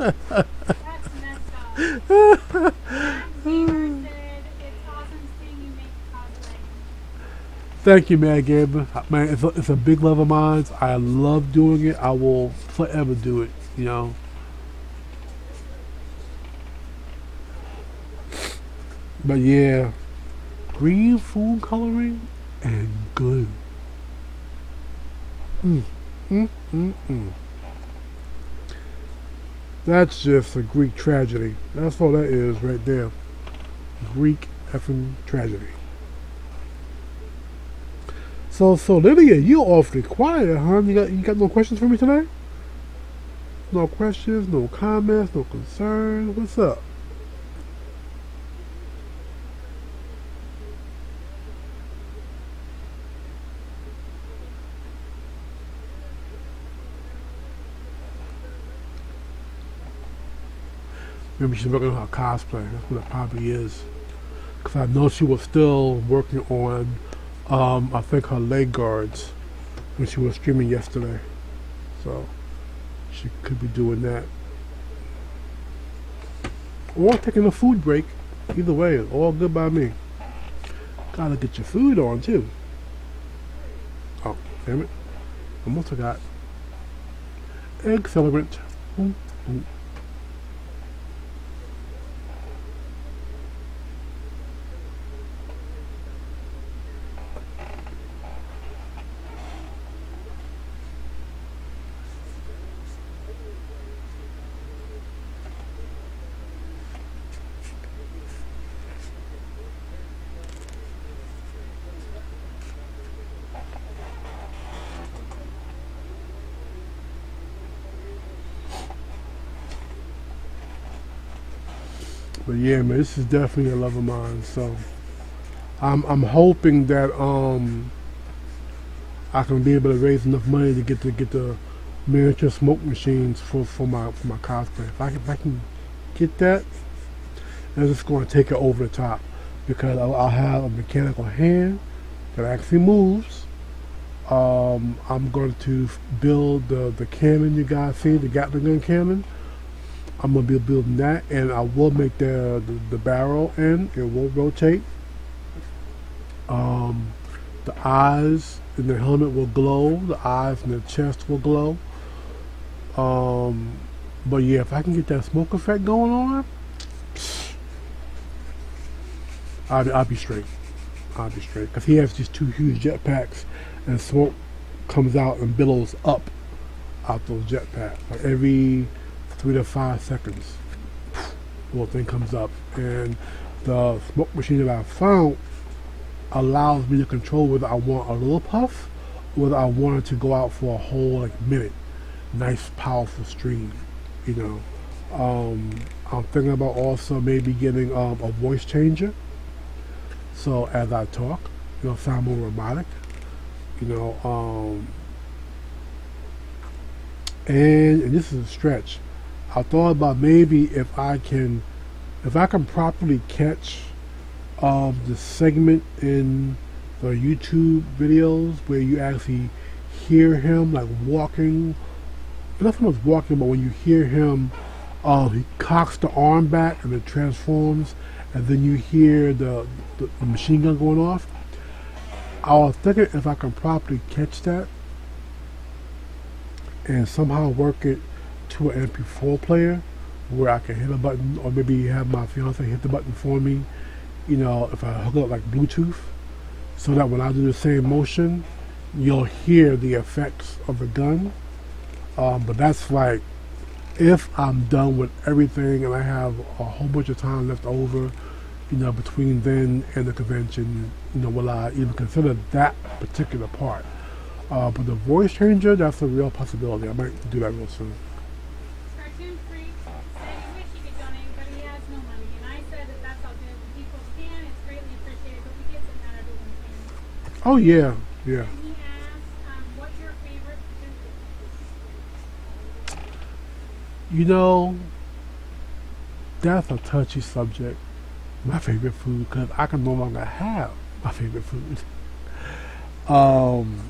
That's messed up. That gamer said it's awesome seeing you make cosplay. Thank you, man, Gabriel. Man, it's a big love of mine. I love doing it. I will forever do it. You know. But yeah, green food coloring and glue. Mm, mm. That's just a Greek tragedy. That's all that is right there. Greek effing tragedy. So Lydia, you awfully quiet, huh? You got no questions for me today? No questions, no comments, no concerns. What's up? Maybe she's working on her cosplay. That's what it probably is. Because I know she was still working on, I think, her leg guards when she was streaming yesterday. So she could be doing that. Or taking a food break. Either way, it's all good by me. Gotta get your food on, too. Oh, damn it. Almost forgot. Accelerant. Ooh, ooh. But yeah, man, this is definitely a love of mine. So I'm hoping that I can be able to raise enough money to get the miniature smoke machines for my cosplay. If I can get that, I'm just going to take it over the top because I'll have a mechanical hand that actually moves. I'm going to build the cannon you guys see, the Gatling gun cannon. I'm gonna be building that, and I will make the barrel end. It will rotate. Um, the eyes in the helmet will glow. The eyes in the chest will glow. Um, but yeah, if I can get that smoke effect going on, I'll be straight. I'll be straight because he has these two huge jetpacks, and smoke comes out and billows up out those jetpacks like every 3 to 5 seconds. Little thing comes up, and the smoke machine that I found allows me to control whether I want a little puff, whether I want it to go out for a whole like minute. Nice, powerful stream, you know. I'm thinking about also maybe getting a voice changer, so as I talk, it'll sound more robotic, you know. And this is a stretch. I thought about maybe if I can properly catch the segment in the YouTube videos where you actually hear him like walking, not so much walking, but when you hear him, he cocks the arm back and it transforms, and then you hear the machine gun going off. I was thinking if I can properly catch that and somehow work it to an MP4 player where I can hit a button, or maybe have my fiance hit the button for me, you know, if I hook it up like Bluetooth, so that when I do the same motion, you'll hear the effects of the gun. But that's like if I'm done with everything and I have a whole bunch of time left over, you know, between then and the convention, you know, will I even consider that particular part? But the voice changer, that's a real possibility. I might do that real soon. Cartoon Freak said he wished he could donate, but he has no money. And I said that that's all good. If people can, it's greatly appreciated. But we get it, not everyone can. Oh yeah, yeah. And he asked, what's your favorite food? You know, that's a touchy subject. My favorite food, because I can no longer have my favorite food. Um,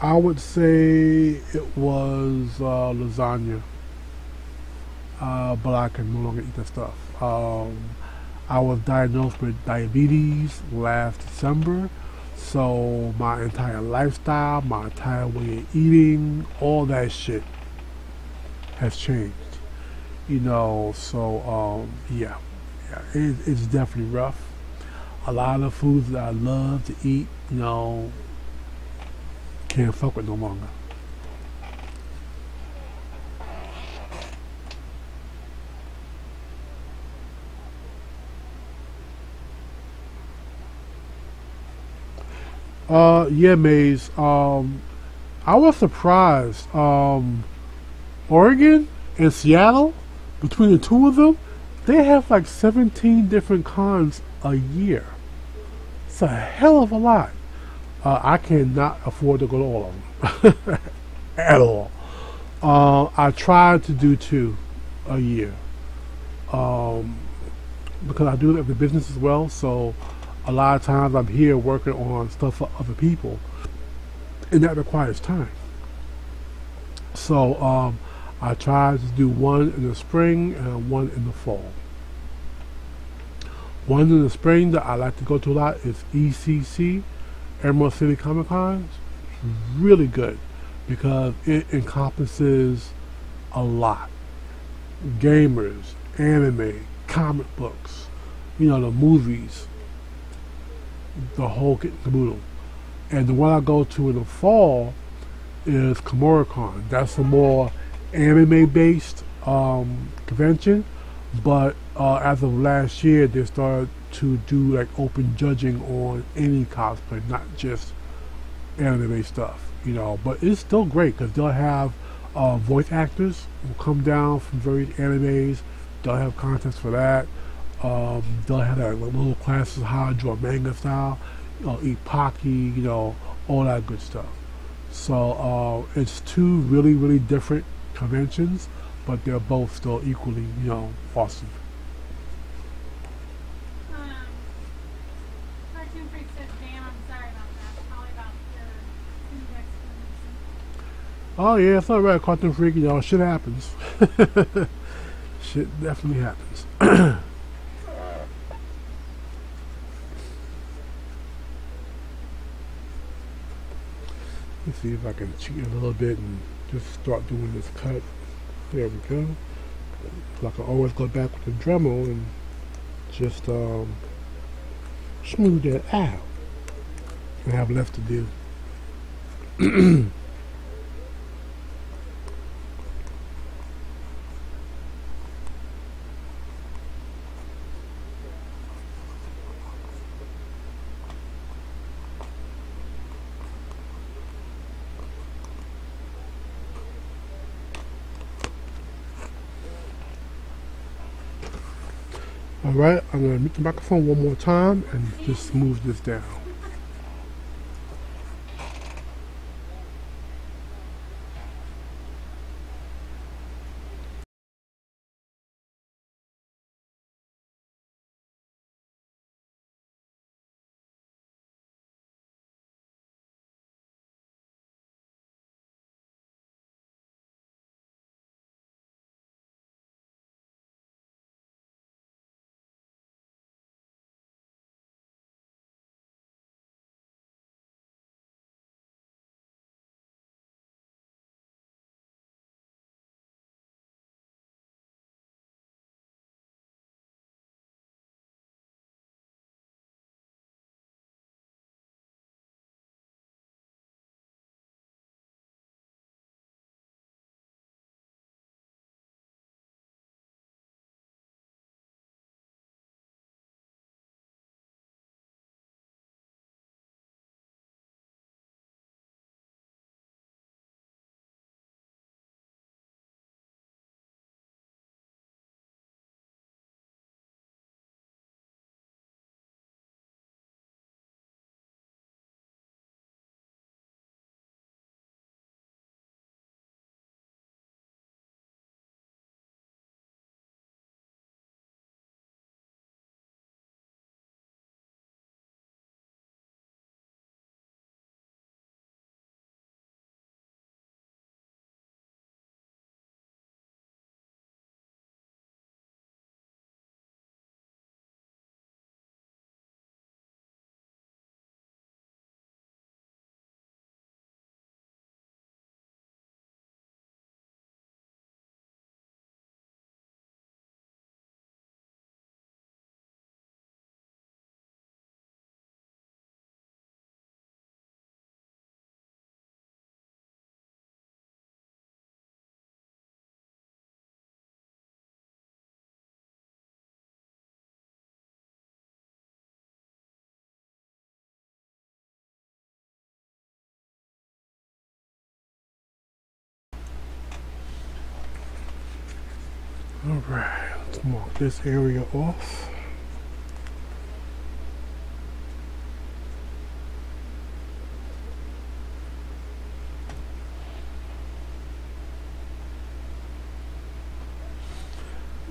I would say it was lasagna. but I can no longer eat that stuff. I was diagnosed with diabetes last December, so my entire lifestyle, my entire way of eating, all that shit has changed. Yeah, it's definitely rough. A lot of the foods that I love to eat, can't fuck with no longer. Yeah, Maze. I was surprised. Oregon and Seattle, between the two of them, they have like 17 different cons a year. It's a hell of a lot. I cannot afford to go to all of them at all. I tried to do two a year because I do have the business as well. So a lot of times I'm here working on stuff for other people, and that requires time. So I tried to do one in the spring and one in the fall. One in the spring that I like to go to a lot is ECC, Emerald City Comic Con. It's really good because it encompasses a lot. Gamers, anime, comic books, the movies, the whole kit and caboodle. And the one I go to in the fall is KomuraCon. That's a more anime-based convention, but as of last year, they started to do like open judging on any cosplay, not just anime stuff. But it's still great because they'll have voice actors will come down from various animes. They'll have contests for that. They'll have like little classes how to draw manga style, eat pocky, all that good stuff. So it's two really, really different conventions, but they're both still equally, awesome. Cartoon Freak says, damn, I'm sorry about that. Probably about your food explanation. Oh yeah, it's not right, Cartoon Freak. Shit happens. Shit definitely happens. Let's see if I can cheat a little bit and just start doing this cut. There we go. So I can always go back with the Dremel and just smooth that out. I have left to do. Alright, I'm going to mute the microphone one more time and just smooth this down. Alright, let's mark this area off.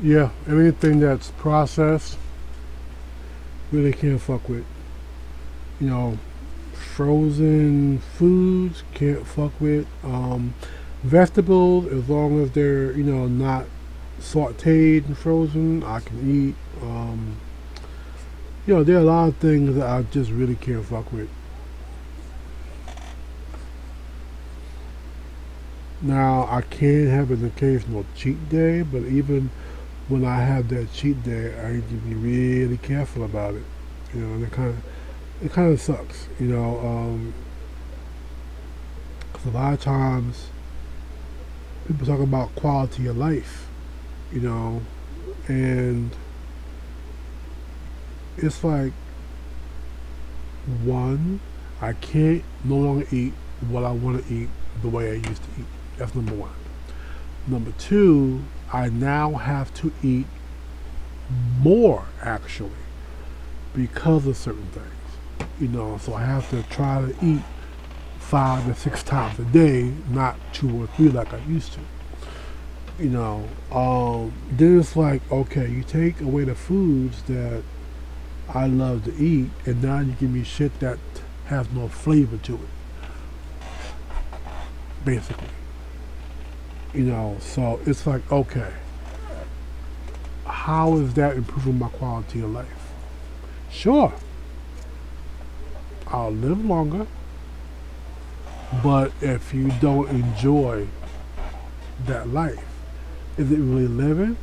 Yeah, anything that's processed, really can't fuck with. You know, frozen foods, can't fuck with. Vegetables, as long as they're, you know, not sauteed and frozen, I can eat. You know, there are a lot of things that I just really can't fuck with. Now, I can have an occasional cheat day, but even when I have that cheat day, I need to be really careful about it. You know, and it kind of sucks. You know, 'cause a lot of times people talk about quality of life. You know, and it's like, one, I can't no longer eat what I want to eat the way I used to eat. That's number one. Number two, I now have to eat more, actually, because of certain things. You know, so I have to try to eat 5 to 6 times a day, not 2 or 3 like I used to. You know, then it's like, okay, you take away the foods that I love to eat, and now you give me shit that has no flavor to it, basically. You know, so it's like, okay, how is that improving my quality of life? Sure, I'll live longer, but if you don't enjoy that life, is it really living,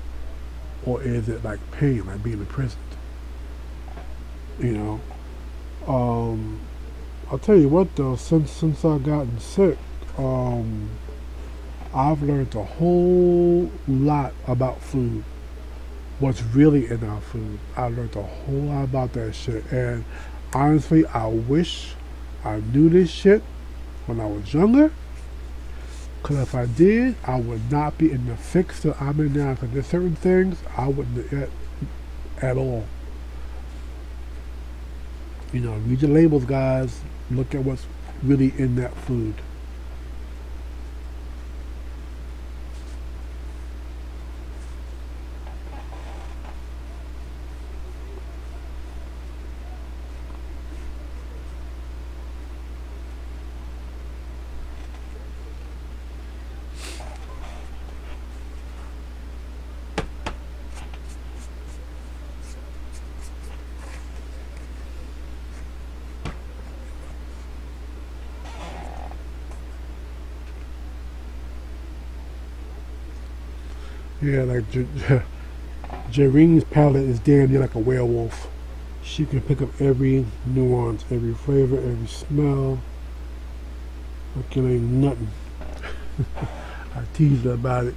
or is it like pain, like being imprisoned? You know, I'll tell you what though, since I've gotten sick, I've learned a whole lot about food. What's really in our food. I learned a whole lot about that shit. And honestly, I wish I knew this shit when I was younger. Because if I did, I would not be in the fix that I'm in now. Because there's certain things I wouldn't eat at all. You know, read your labels, guys. Look at what's really in that food. Yeah, like Jarene's palate is damn near like a werewolf. She can pick up every nuance, every flavor, every smell. Like it ain't nothing. I teased her about it.